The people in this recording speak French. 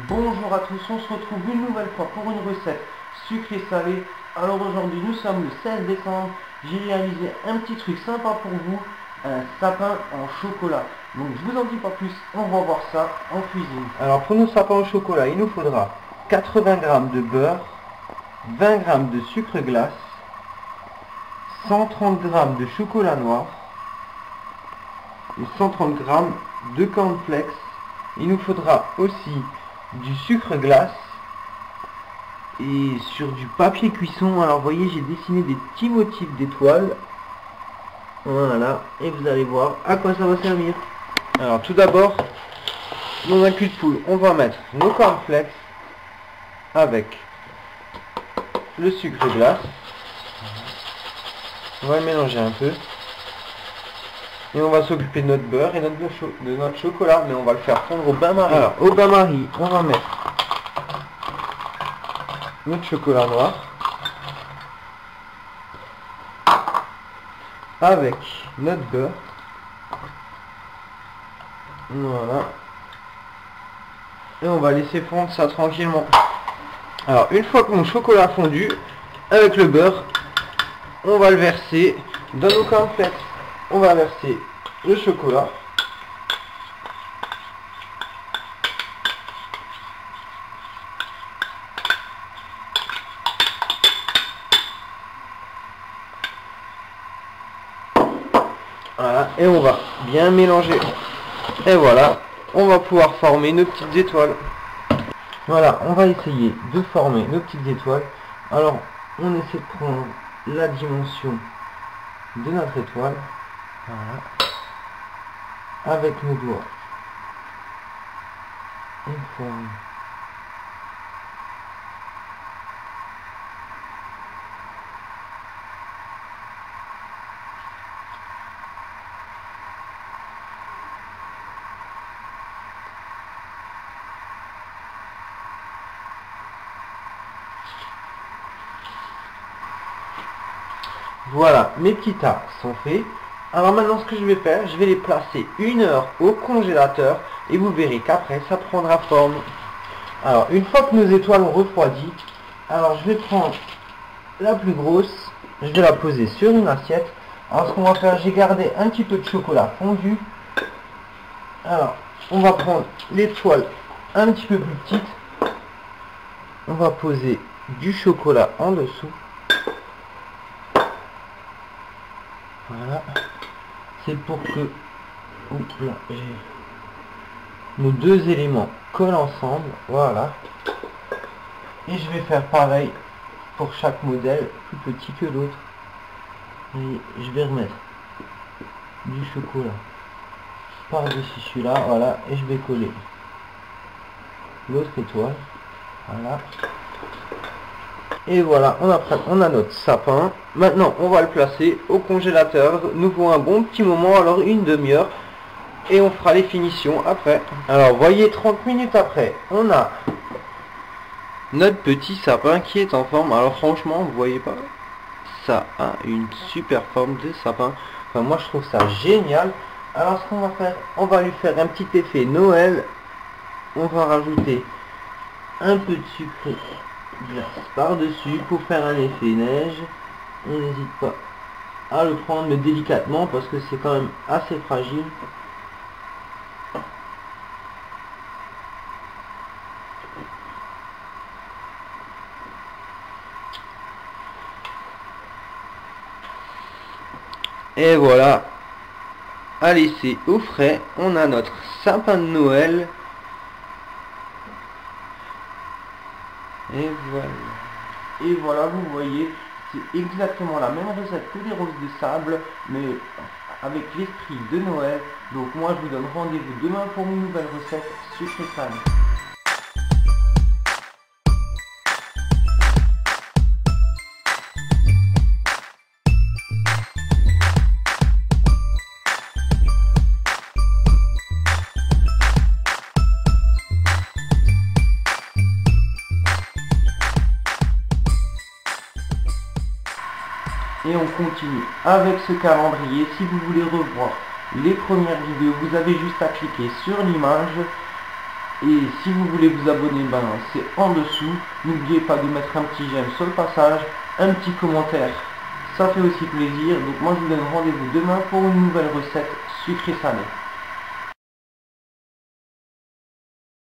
Bonjour à tous, on se retrouve une nouvelle fois pour une recette sucrée salée. Alors aujourd'hui nous sommes le 16 décembre, j'ai réalisé un petit truc sympa pour vous, un sapin en chocolat. Donc je vous en dis pas plus, on va voir ça en cuisine. Alors pour nos sapins au chocolat, il nous faudra 80 g de beurre, 20 g de sucre glace, 130 g de chocolat noir et 130 g de cornflakes. Il nous faudra aussi du sucre glace et sur du papier cuisson. Alors vous voyez, j'ai dessiné des petits motifs d'étoiles, voilà, et vous allez voir à quoi ça va servir. Alors tout d'abord, dans un cul de poule, on va mettre nos cornflakes avec le sucre glace. On va le mélanger un peu et on va s'occuper de notre beurre et de notre chocolat, mais on va le faire fondre au bain-marie. Alors au bain-marie, on va mettre notre chocolat noir avec notre beurre. Voilà. Et on va laisser fondre ça tranquillement. Alors une fois que mon chocolat a fondu avec le beurre, on va le verser dans nos cornflakes. On va verser le chocolat. Voilà, et on va bien mélanger. Et voilà, on va pouvoir former nos petites étoiles. Voilà, on va essayer de former nos petites étoiles. Alors, on essaie de prendre la dimension de notre étoile. Voilà. Avec nos doigts. On forme. Voilà, mes petits tas sont faits. Alors maintenant ce que je vais faire, je vais les placer 1 heure au congélateur et vous verrez qu'après ça prendra forme. Alors une fois que nos étoiles ont refroidi, alors je vais prendre la plus grosse, je vais la poser sur une assiette. Alors ce qu'on va faire, j'ai gardé un petit peu de chocolat fondu. Alors on va prendre l'étoile un petit peu plus petite. On va poser du chocolat en dessous. Voilà, c'est pour que nos deux éléments collent ensemble. Voilà, et je vais faire pareil pour chaque modèle plus petit que l'autre. Et je vais remettre du chocolat par-dessus celui-là, voilà, et je vais coller l'autre étoile. Voilà. Et voilà, on a notre sapin. Maintenant, on va le placer au congélateur. Nous faut un bon petit moment, alors une demi-heure. Et on fera les finitions après. Alors, voyez, 30 minutes après, on a notre petit sapin qui est en forme. Alors franchement, vous voyez pas, ça a une super forme de sapin. Enfin, moi, je trouve ça génial. Alors, ce qu'on va faire, on va lui faire un petit effet Noël. On va rajouter un peu de sucre glace par-dessus pour faire un effet neige. On n'hésite pas à le prendre, mais délicatement parce que c'est quand même assez fragile. Et voilà, à laisser au frais, on a notre sapin de Noël. Et voilà. Et voilà, vous voyez, c'est exactement la même recette que les roses de sable, mais avec l'esprit de Noël. Donc moi, je vous donne rendez-vous demain pour une nouvelle recette sucrée salée. Et on continue avec ce calendrier. Si vous voulez revoir les premières vidéos, vous avez juste à cliquer sur l'image. Et si vous voulez vous abonner, ben c'est en dessous. N'oubliez pas de mettre un petit j'aime sur le passage, un petit commentaire, ça fait aussi plaisir. Donc moi je vous donne rendez-vous demain pour une nouvelle recette sucrée salée.